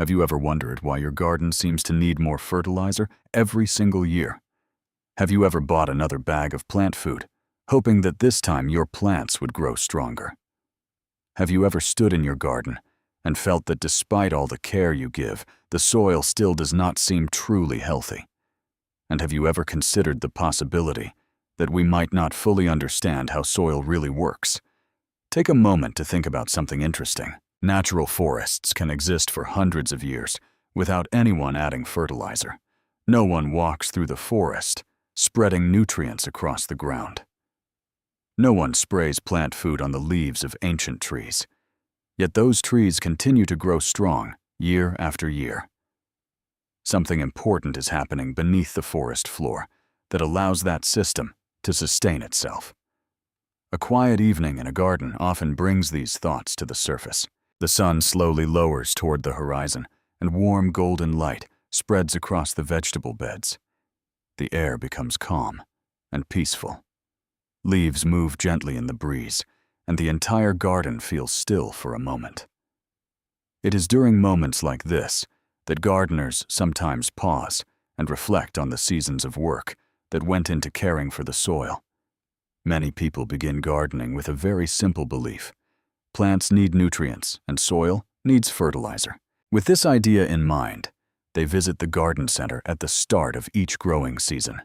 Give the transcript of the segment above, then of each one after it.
Have you ever wondered why your garden seems to need more fertilizer every single year? Have you ever bought another bag of plant food, hoping that this time your plants would grow stronger? Have you ever stood in your garden and felt that despite all the care you give, the soil still does not seem truly healthy? And have you ever considered the possibility that we might not fully understand how soil really works? Take a moment to think about something interesting. Natural forests can exist for hundreds of years without anyone adding fertilizer. No one walks through the forest, spreading nutrients across the ground. No one sprays plant food on the leaves of ancient trees. Yet those trees continue to grow strong year after year. Something important is happening beneath the forest floor that allows that system to sustain itself. A quiet evening in a garden often brings these thoughts to the surface. The sun slowly lowers toward the horizon, and warm golden light spreads across the vegetable beds. The air becomes calm and peaceful. Leaves move gently in the breeze, and the entire garden feels still for a moment. It is during moments like this that gardeners sometimes pause and reflect on the seasons of work that went into caring for the soil. Many people begin gardening with a very simple belief: plants need nutrients and soil needs fertilizer. With this idea in mind, they visit the garden center at the start of each growing season.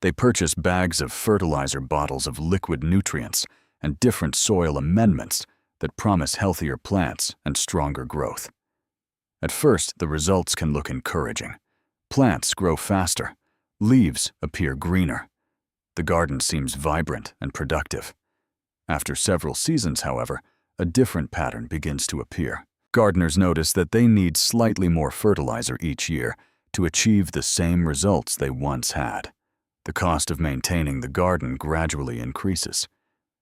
They purchase bags of fertilizer, bottles of liquid nutrients, and different soil amendments that promise healthier plants and stronger growth. At first, the results can look encouraging. Plants grow faster, leaves appear greener. The garden seems vibrant and productive. After several seasons, however, a different pattern begins to appear. Gardeners notice that they need slightly more fertilizer each year to achieve the same results they once had. The cost of maintaining the garden gradually increases.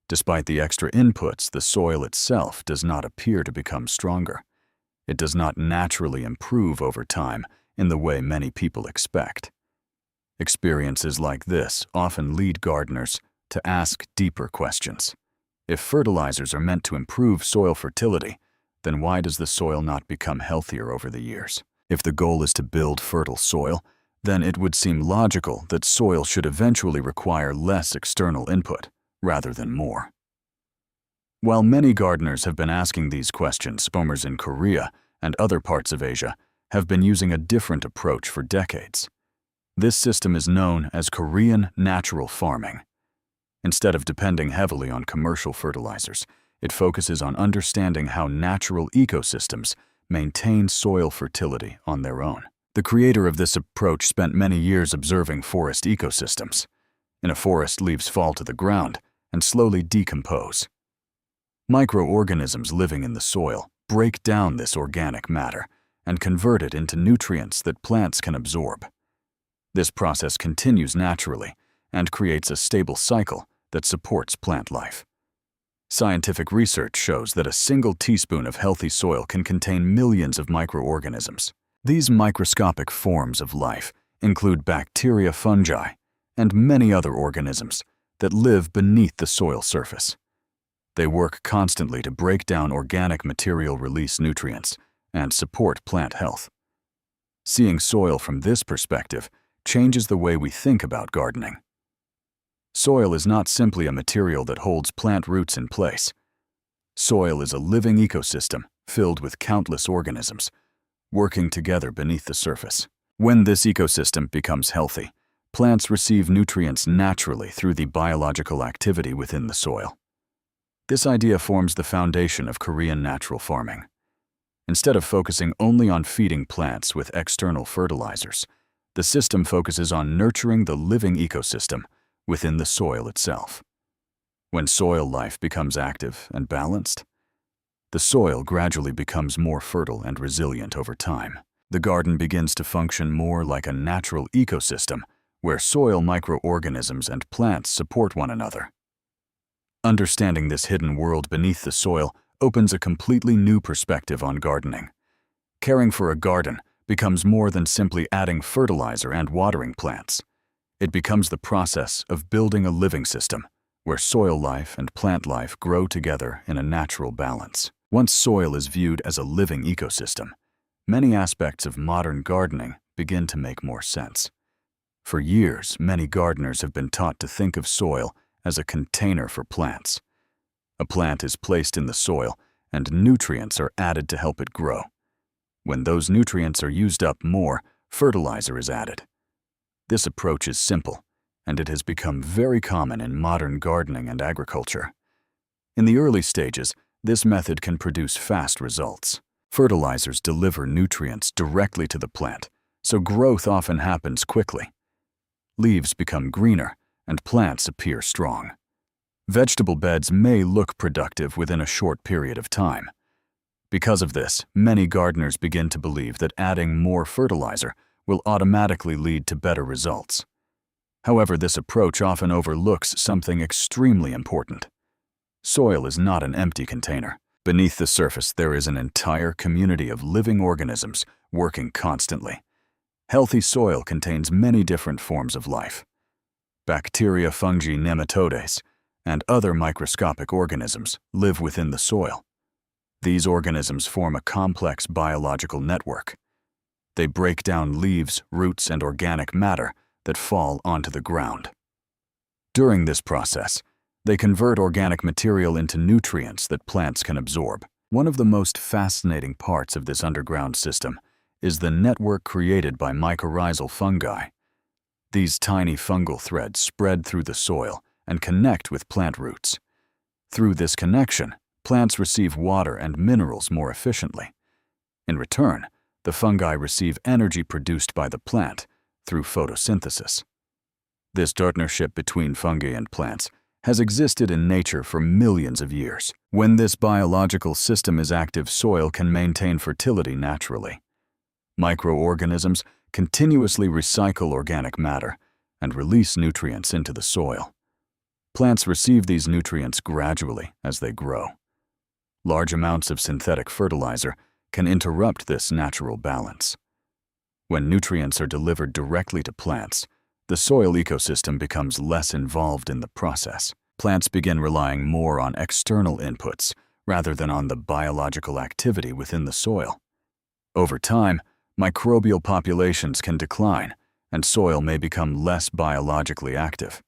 Despite the extra inputs, the soil itself does not appear to become stronger. It does not naturally improve over time in the way many people expect. Experiences like this often lead gardeners to ask deeper questions. If fertilizers are meant to improve soil fertility, then why does the soil not become healthier over the years? If the goal is to build fertile soil, then it would seem logical that soil should eventually require less external input rather than more. While many gardeners have been asking these questions, farmers in Korea and other parts of Asia have been using a different approach for decades. This system is known as Korean natural farming. Instead of depending heavily on commercial fertilizers, it focuses on understanding how natural ecosystems maintain soil fertility on their own. The creator of this approach spent many years observing forest ecosystems. In a forest, leaves fall to the ground and slowly decompose. Microorganisms living in the soil break down this organic matter and convert it into nutrients that plants can absorb. This process continues naturally and creates a stable cycle that supports plant life. Scientific research shows that a single teaspoon of healthy soil can contain millions of microorganisms. These microscopic forms of life include bacteria, fungi, and many other organisms that live beneath the soil surface. They work constantly to break down organic material, release nutrients, and support plant health. Seeing soil from this perspective changes the way we think about gardening. Soil is not simply a material that holds plant roots in place. Soil is a living ecosystem filled with countless organisms, working together beneath the surface. When this ecosystem becomes healthy, plants receive nutrients naturally through the biological activity within the soil. This idea forms the foundation of Korean natural farming. Instead of focusing only on feeding plants with external fertilizers, the system focuses on nurturing the living ecosystem within the soil itself. When soil life becomes active and balanced, the soil gradually becomes more fertile and resilient over time. The garden begins to function more like a natural ecosystem where soil, microorganisms, and plants support one another. Understanding this hidden world beneath the soil opens a completely new perspective on gardening. Caring for a garden becomes more than simply adding fertilizer and watering plants. It becomes the process of building a living system where soil life and plant life grow together in a natural balance. Once soil is viewed as a living ecosystem, many aspects of modern gardening begin to make more sense. For years, many gardeners have been taught to think of soil as a container for plants. A plant is placed in the soil, and nutrients are added to help it grow. When those nutrients are used up more, fertilizer is added. This approach is simple, and it has become very common in modern gardening and agriculture. In the early stages, this method can produce fast results. Fertilizers deliver nutrients directly to the plant, so growth often happens quickly. Leaves become greener, and plants appear strong. Vegetable beds may look productive within a short period of time. Because of this, many gardeners begin to believe that adding more fertilizer will automatically lead to better results. However, this approach often overlooks something extremely important. Soil is not an empty container. Beneath the surface, there is an entire community of living organisms working constantly. Healthy soil contains many different forms of life. Bacteria, fungi, nematodes, and other microscopic organisms live within the soil. These organisms form a complex biological network. They break down leaves, roots, and organic matter that fall onto the ground. During this process, they convert organic material into nutrients that plants can absorb. One of the most fascinating parts of this underground system is the network created by mycorrhizal fungi. These tiny fungal threads spread through the soil and connect with plant roots. Through this connection, plants receive water and minerals more efficiently. In return, the fungi receive energy produced by the plant through photosynthesis. This partnership between fungi and plants has existed in nature for millions of years. When this biological system is active, soil can maintain fertility naturally. Microorganisms continuously recycle organic matter and release nutrients into the soil. Plants receive these nutrients gradually as they grow. Large amounts of synthetic fertilizer can interrupt this natural balance. When nutrients are delivered directly to plants, the soil ecosystem becomes less involved in the process. Plants begin relying more on external inputs rather than on the biological activity within the soil. Over time, microbial populations can decline, and soil may become less biologically active.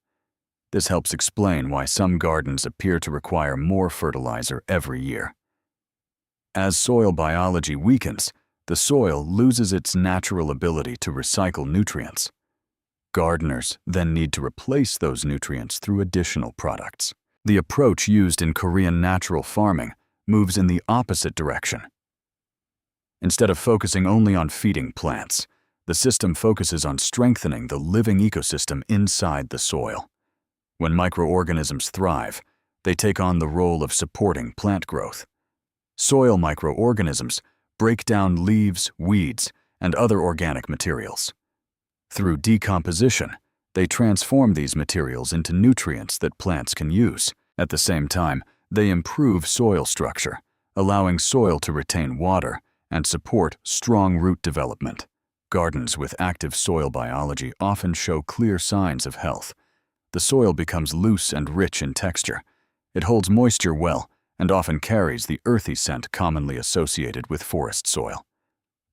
This helps explain why some gardens appear to require more fertilizer every year. As soil biology weakens, the soil loses its natural ability to recycle nutrients. Gardeners then need to replace those nutrients through additional products. The approach used in Korean natural farming moves in the opposite direction. Instead of focusing only on feeding plants, the system focuses on strengthening the living ecosystem inside the soil. When microorganisms thrive, they take on the role of supporting plant growth. Soil microorganisms break down leaves, weeds, and other organic materials. Through decomposition, they transform these materials into nutrients that plants can use. At the same time, they improve soil structure, allowing soil to retain water and support strong root development. Gardens with active soil biology often show clear signs of health. The soil becomes loose and rich in texture. It holds moisture well and often carries the earthy scent commonly associated with forest soil.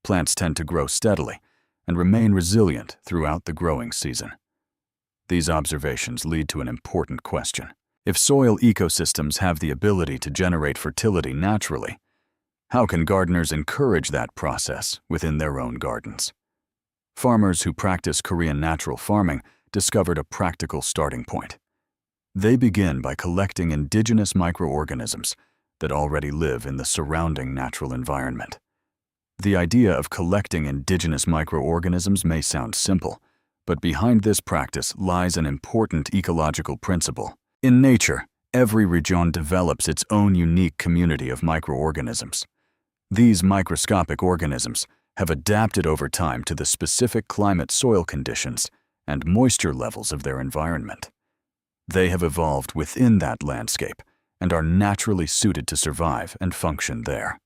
Plants tend to grow steadily and remain resilient throughout the growing season. These observations lead to an important question. If soil ecosystems have the ability to generate fertility naturally, how can gardeners encourage that process within their own gardens? Farmers who practice Korean natural farming discovered a practical starting point. They begin by collecting indigenous microorganisms that already live in the surrounding natural environment. The idea of collecting indigenous microorganisms may sound simple, but behind this practice lies an important ecological principle. In nature, every region develops its own unique community of microorganisms. These microscopic organisms have adapted over time to the specific climate, soil conditions, and moisture levels of their environment. They have evolved within that landscape and are naturally suited to survive and function there.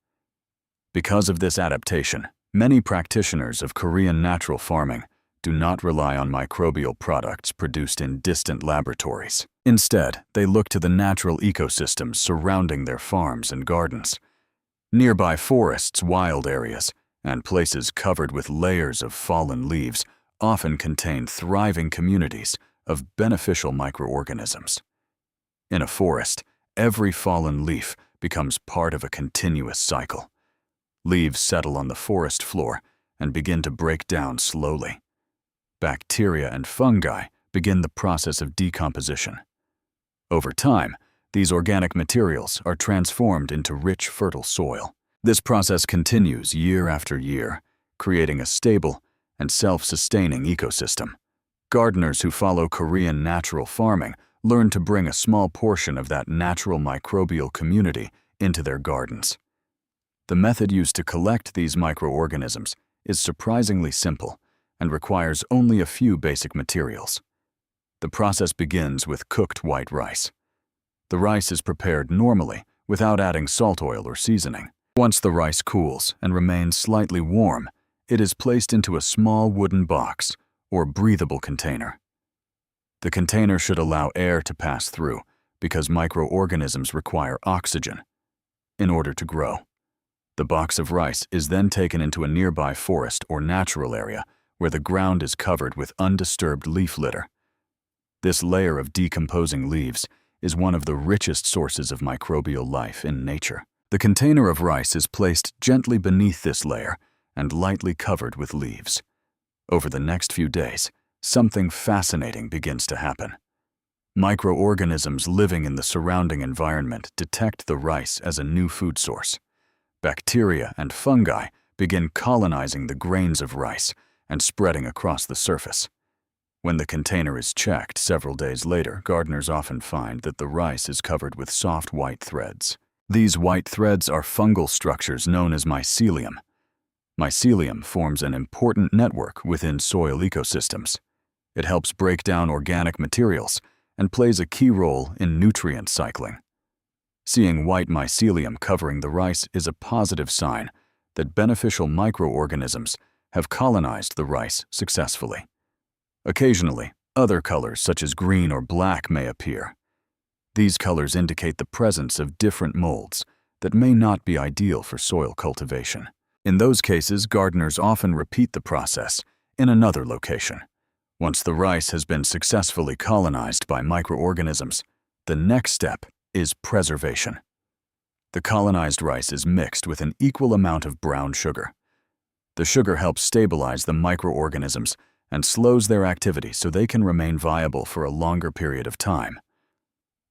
Because of this adaptation, many practitioners of Korean natural farming do not rely on microbial products produced in distant laboratories. Instead, they look to the natural ecosystems surrounding their farms and gardens. Nearby forests, wild areas, and places covered with layers of fallen leaves often contain thriving communities of beneficial microorganisms. In a forest, every fallen leaf becomes part of a continuous cycle. Leaves settle on the forest floor and begin to break down slowly. Bacteria and fungi begin the process of decomposition. Over time, these organic materials are transformed into rich, fertile soil. This process continues year after year, creating a stable and self-sustaining ecosystem. Gardeners who follow Korean natural farming learn to bring a small portion of that natural microbial community into their gardens. The method used to collect these microorganisms is surprisingly simple and requires only a few basic materials. The process begins with cooked white rice. The rice is prepared normally without adding salt, oil, or seasoning. Once the rice cools and remains slightly warm, it is placed into a small wooden box or breathable container. The container should allow air to pass through because microorganisms require oxygen in order to grow. The box of rice is then taken into a nearby forest or natural area where the ground is covered with undisturbed leaf litter. This layer of decomposing leaves is one of the richest sources of microbial life in nature. The container of rice is placed gently beneath this layer and lightly covered with leaves. Over the next few days, something fascinating begins to happen. Microorganisms living in the surrounding environment detect the rice as a new food source. Bacteria and fungi begin colonizing the grains of rice and spreading across the surface. When the container is checked several days later, gardeners often find that the rice is covered with soft white threads. These white threads are fungal structures known as mycelium. Mycelium forms an important network within soil ecosystems. It helps break down organic materials and plays a key role in nutrient cycling. Seeing white mycelium covering the rice is a positive sign that beneficial microorganisms have colonized the rice successfully. Occasionally, other colors such as green or black may appear. These colors indicate the presence of different molds that may not be ideal for soil cultivation. In those cases, gardeners often repeat the process in another location. Once the rice has been successfully colonized by microorganisms, the next step is preservation. The colonized rice is mixed with an equal amount of brown sugar. The sugar helps stabilize the microorganisms and slows their activity so they can remain viable for a longer period of time.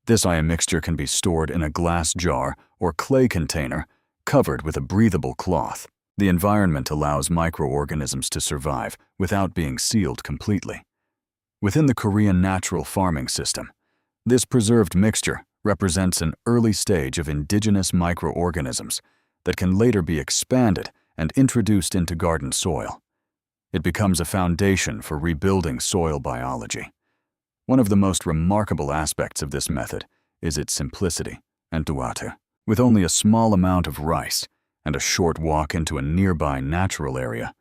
This mixture can be stored in a glass jar or clay container covered with a breathable cloth. The environment allows microorganisms to survive without being sealed completely. Within the Korean natural farming system, this preserved mixture represents an early stage of indigenous microorganisms that can later be expanded and introduced into garden soil. It becomes a foundation for rebuilding soil biology. One of the most remarkable aspects of this method is its simplicity and duatu. With only a small amount of rice and a short walk into a nearby natural area,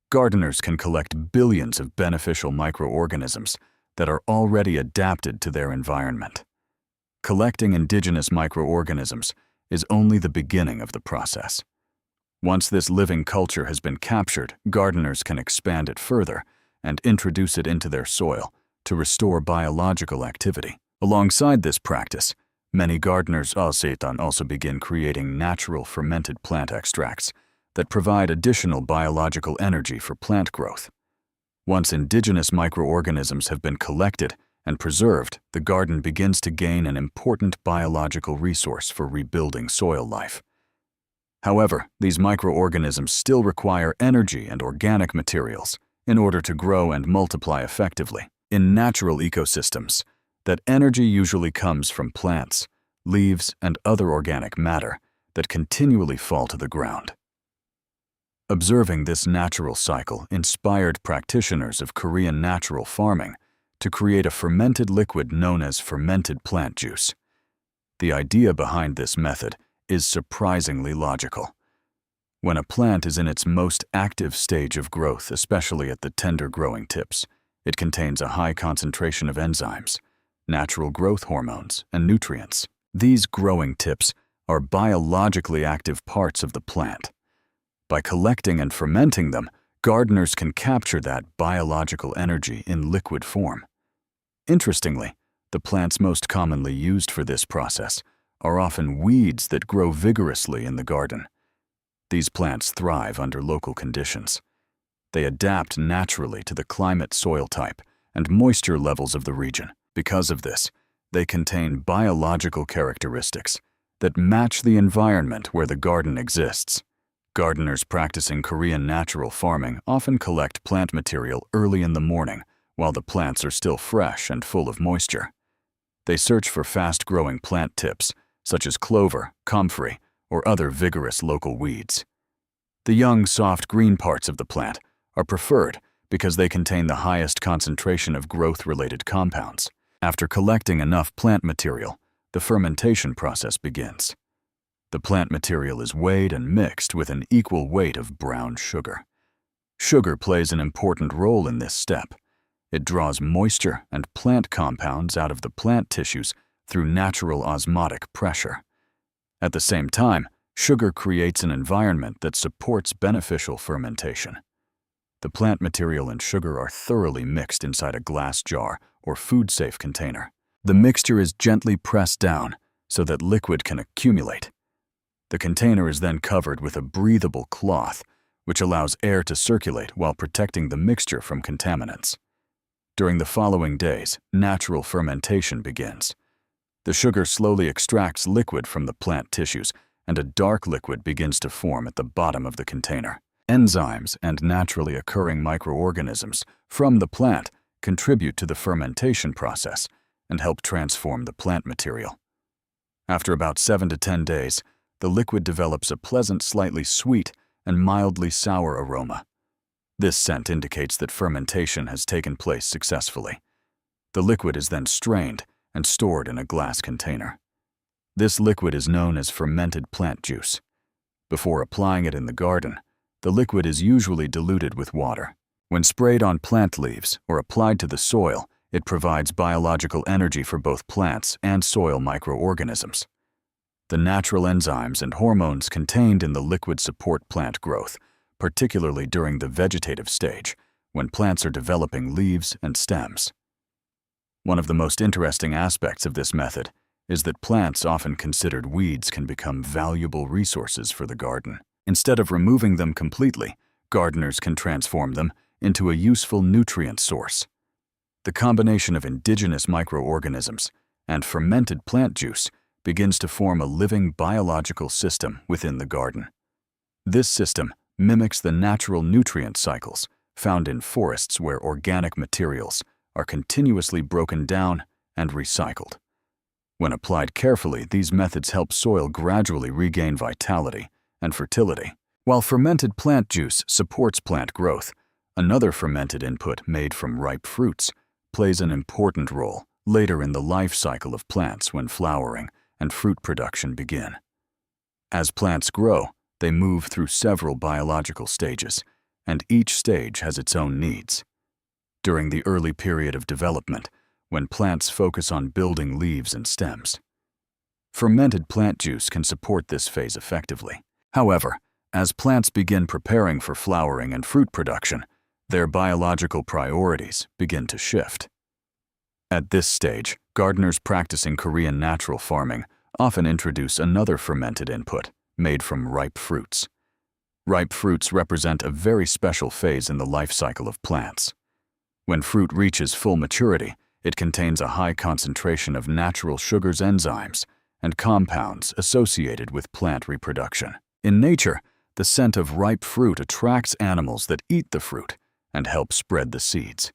gardeners can collect billions of beneficial microorganisms that are already adapted to their environment. Collecting indigenous microorganisms is only the beginning of the process. Once this living culture has been captured, gardeners can expand it further and introduce it into their soil to restore biological activity. Alongside this practice, many gardeners also begin creating natural fermented plant extracts that provide additional biological energy for plant growth. Once indigenous microorganisms have been collected and preserved, the garden begins to gain an important biological resource for rebuilding soil life. However, these microorganisms still require energy and organic materials in order to grow and multiply effectively. In natural ecosystems, that energy usually comes from plants, leaves, and other organic matter that continually fall to the ground. Observing this natural cycle inspired practitioners of Korean natural farming to create a fermented liquid known as fermented plant juice. The idea behind this method is surprisingly logical. When a plant is in its most active stage of growth, especially at the tender growing tips, it contains a high concentration of enzymes, natural growth hormones, and nutrients. These growing tips are biologically active parts of the plant. By collecting and fermenting them, gardeners can capture that biological energy in liquid form. Interestingly, the plants most commonly used for this process are often weeds that grow vigorously in the garden. These plants thrive under local conditions. They adapt naturally to the climate, soil type, and moisture levels of the region. Because of this, they contain biological characteristics that match the environment where the garden exists. Gardeners practicing Korean natural farming often collect plant material early in the morning while the plants are still fresh and full of moisture. They search for fast-growing plant tips, such as clover, comfrey, or other vigorous local weeds. The young, soft green parts of the plant are preferred because they contain the highest concentration of growth-related compounds. After collecting enough plant material, the fermentation process begins. The plant material is weighed and mixed with an equal weight of brown sugar. Sugar plays an important role in this step. It draws moisture and plant compounds out of the plant tissues through natural osmotic pressure. At the same time, sugar creates an environment that supports beneficial fermentation. The plant material and sugar are thoroughly mixed inside a glass jar or food-safe container. The mixture is gently pressed down so that liquid can accumulate. The container is then covered with a breathable cloth, which allows air to circulate while protecting the mixture from contaminants. During the following days, natural fermentation begins. The sugar slowly extracts liquid from the plant tissues, and a dark liquid begins to form at the bottom of the container. Enzymes and naturally occurring microorganisms from the plant contribute to the fermentation process and help transform the plant material. After about 7 to 10 days, the liquid develops a pleasant, slightly sweet and mildly sour aroma. This scent indicates that fermentation has taken place successfully. The liquid is then strained and stored in a glass container. This liquid is known as fermented plant juice. Before applying it in the garden, the liquid is usually diluted with water. When sprayed on plant leaves or applied to the soil, it provides biological energy for both plants and soil microorganisms. The natural enzymes and hormones contained in the liquid support plant growth, particularly during the vegetative stage, when plants are developing leaves and stems. One of the most interesting aspects of this method is that plants often considered weeds can become valuable resources for the garden. Instead of removing them completely, gardeners can transform them into a useful nutrient source. The combination of indigenous microorganisms and fermented plant juice begins to form a living biological system within the garden. This system mimics the natural nutrient cycles found in forests where organic materials are continuously broken down and recycled. When applied carefully, these methods help soil gradually regain vitality and fertility. While fermented plant juice supports plant growth, another fermented input made from ripe fruits plays an important role later in the life cycle of plants when flowering and fruit production begin. As plants grow, they move through several biological stages, and each stage has its own needs. During the early period of development, when plants focus on building leaves and stems, fermented plant juice can support this phase effectively. However, as plants begin preparing for flowering and fruit production, their biological priorities begin to shift. At this stage, gardeners practicing Korean natural farming often introduce another fermented input made from ripe fruits. Ripe fruits represent a very special phase in the life cycle of plants. When fruit reaches full maturity, it contains a high concentration of natural sugars, enzymes, and compounds associated with plant reproduction. In nature, the scent of ripe fruit attracts animals that eat the fruit and help spread the seeds.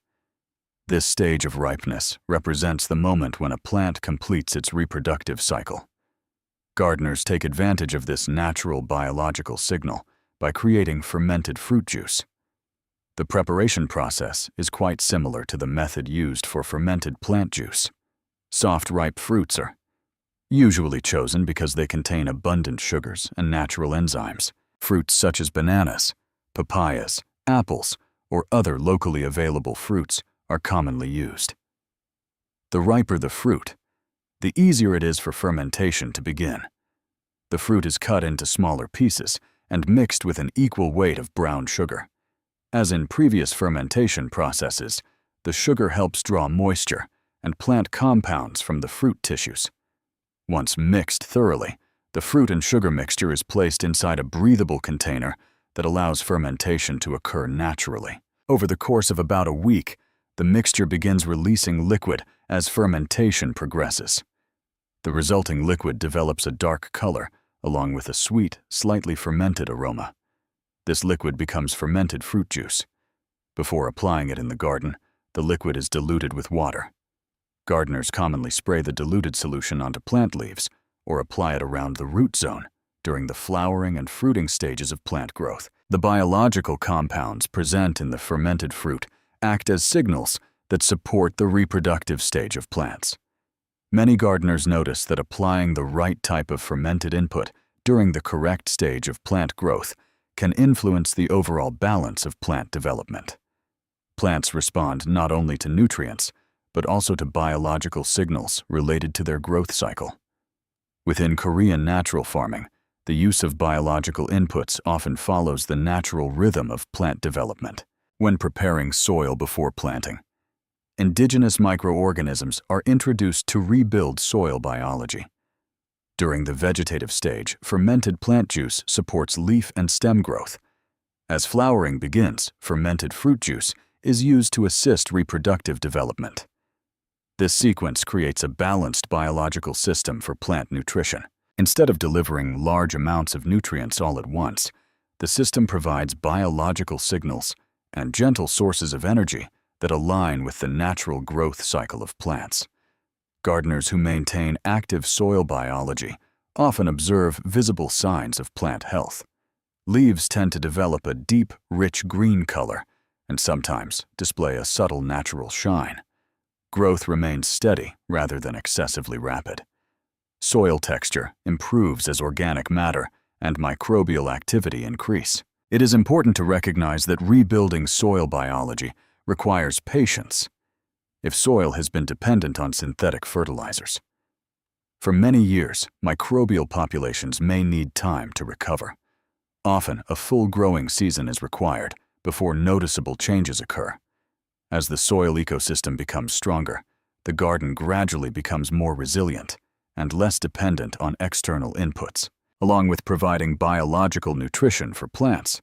This stage of ripeness represents the moment when a plant completes its reproductive cycle. Gardeners take advantage of this natural biological signal by creating fermented fruit juice. The preparation process is quite similar to the method used for fermented plant juice. Soft, ripe fruits are usually chosen because they contain abundant sugars and natural enzymes. Fruits such as bananas, papayas, apples, or other locally available fruits are commonly used. The riper the fruit, the easier it is for fermentation to begin. The fruit is cut into smaller pieces and mixed with an equal weight of brown sugar. As in previous fermentation processes, the sugar helps draw moisture and plant compounds from the fruit tissues. Once mixed thoroughly, the fruit and sugar mixture is placed inside a breathable container that allows fermentation to occur naturally. Over the course of about a week, the mixture begins releasing liquid as fermentation progresses. The resulting liquid develops a dark color, along with a sweet, slightly fermented aroma. This liquid becomes fermented fruit juice. Before applying it in the garden, the liquid is diluted with water. Gardeners commonly spray the diluted solution onto plant leaves or apply it around the root zone during the flowering and fruiting stages of plant growth. The biological compounds present in the fermented fruit act as signals that support the reproductive stage of plants. Many gardeners notice that applying the right type of fermented input during the correct stage of plant growth can influence the overall balance of plant development. Plants respond not only to nutrients, but also to biological signals related to their growth cycle. Within Korean natural farming, the use of biological inputs often follows the natural rhythm of plant development. When preparing soil before planting, indigenous microorganisms are introduced to rebuild soil biology. During the vegetative stage, fermented plant juice supports leaf and stem growth. As flowering begins, fermented fruit juice is used to assist reproductive development. This sequence creates a balanced biological system for plant nutrition. Instead of delivering large amounts of nutrients all at once, the system provides biological signals and gentle sources of energy that align with the natural growth cycle of plants. Gardeners who maintain active soil biology often observe visible signs of plant health. Leaves tend to develop a deep, rich green color and sometimes display a subtle natural shine. Growth remains steady rather than excessively rapid. Soil texture improves as organic matter and microbial activity increase. It is important to recognize that rebuilding soil biology requires patience if soil has been dependent on synthetic fertilizers. For many years, microbial populations may need time to recover. Often, a full growing season is required before noticeable changes occur. As the soil ecosystem becomes stronger, the garden gradually becomes more resilient and less dependent on external inputs, along with providing biological nutrition for plants.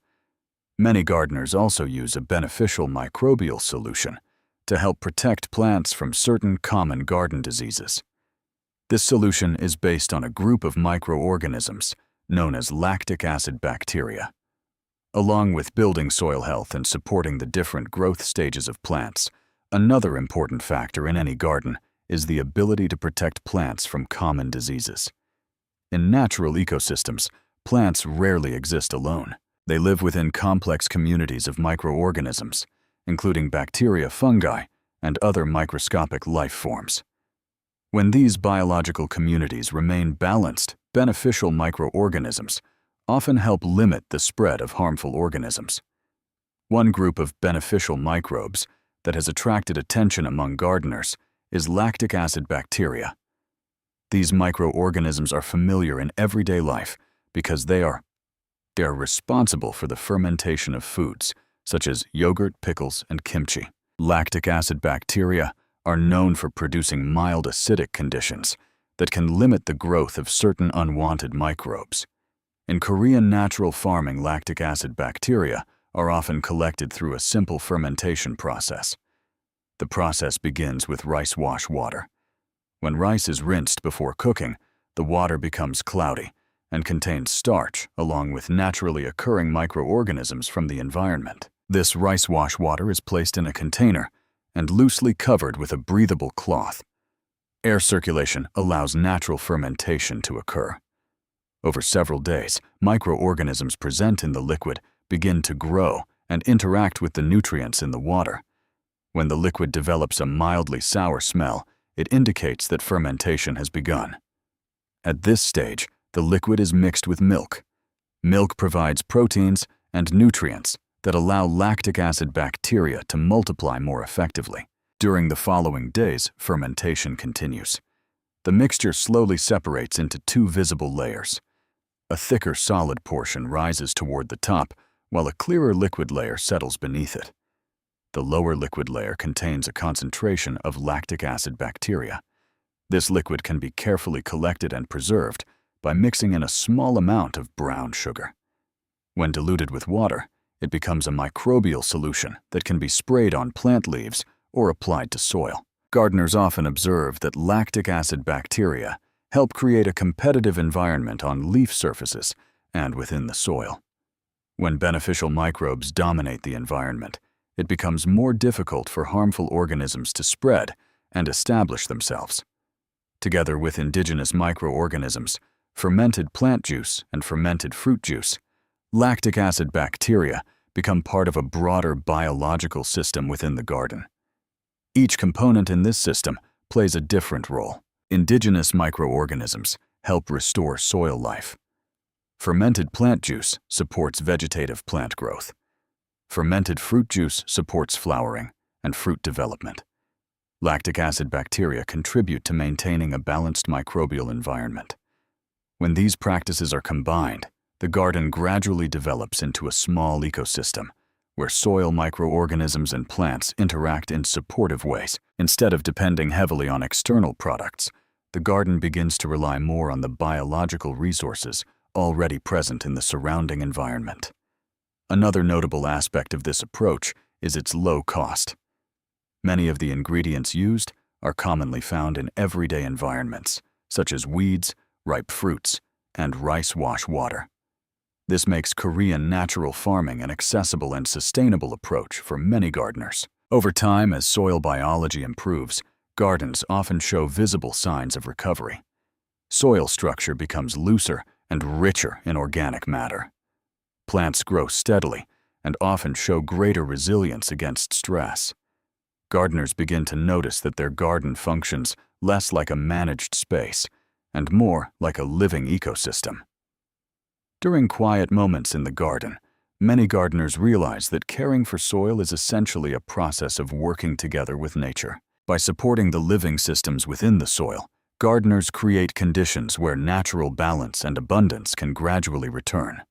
Many gardeners also use a beneficial microbial solution to help protect plants from certain common garden diseases. This solution is based on a group of microorganisms known as lactic acid bacteria. Along with building soil health and supporting the different growth stages of plants, another important factor in any garden is the ability to protect plants from common diseases. In natural ecosystems, plants rarely exist alone. They live within complex communities of microorganisms, including bacteria, fungi, and other microscopic life forms. When these biological communities remain balanced, beneficial microorganisms often help limit the spread of harmful organisms. One group of beneficial microbes that has attracted attention among gardeners is lactic acid bacteria. These microorganisms are familiar in everyday life because they are responsible for the fermentation of foods, such as yogurt, pickles, and kimchi. Lactic acid bacteria are known for producing mild acidic conditions that can limit the growth of certain unwanted microbes. In Korean natural farming, lactic acid bacteria are often collected through a simple fermentation process. The process begins with rice wash water. When rice is rinsed before cooking, the water becomes cloudy and contains starch along with naturally occurring microorganisms from the environment. This rice wash water is placed in a container and loosely covered with a breathable cloth. Air circulation allows natural fermentation to occur. Over several days, microorganisms present in the liquid begin to grow and interact with the nutrients in the water. When the liquid develops a mildly sour smell, it indicates that fermentation has begun. At this stage, the liquid is mixed with milk. Milk provides proteins and nutrients that allow lactic acid bacteria to multiply more effectively. During the following days, fermentation continues. The mixture slowly separates into two visible layers. A thicker solid portion rises toward the top, while a clearer liquid layer settles beneath it. The lower liquid layer contains a concentration of lactic acid bacteria. This liquid can be carefully collected and preserved by mixing in a small amount of brown sugar. When diluted with water, it becomes a microbial solution that can be sprayed on plant leaves or applied to soil. Gardeners often observe that lactic acid bacteria help create a competitive environment on leaf surfaces and within the soil. When beneficial microbes dominate the environment, it becomes more difficult for harmful organisms to spread and establish themselves. Together with indigenous microorganisms, fermented plant juice and fermented fruit juice, lactic acid bacteria become part of a broader biological system within the garden. Each component in this system plays a different role. Indigenous microorganisms help restore soil life. Fermented plant juice supports vegetative plant growth. Fermented fruit juice supports flowering and fruit development. Lactic acid bacteria contribute to maintaining a balanced microbial environment. When these practices are combined, the garden gradually develops into a small ecosystem where soil microorganisms and plants interact in supportive ways. Instead of depending heavily on external products, the garden begins to rely more on the biological resources already present in the surrounding environment. Another notable aspect of this approach is its low cost. Many of the ingredients used are commonly found in everyday environments, such as weeds, ripe fruits, and rice wash water. This makes Korean natural farming an accessible and sustainable approach for many gardeners. Over time, as soil biology improves, gardens often show visible signs of recovery. Soil structure becomes looser and richer in organic matter. Plants grow steadily and often show greater resilience against stress. Gardeners begin to notice that their garden functions less like a managed space and more like a living ecosystem. During quiet moments in the garden, many gardeners realize that caring for soil is essentially a process of working together with nature. By supporting the living systems within the soil, gardeners create conditions where natural balance and abundance can gradually return.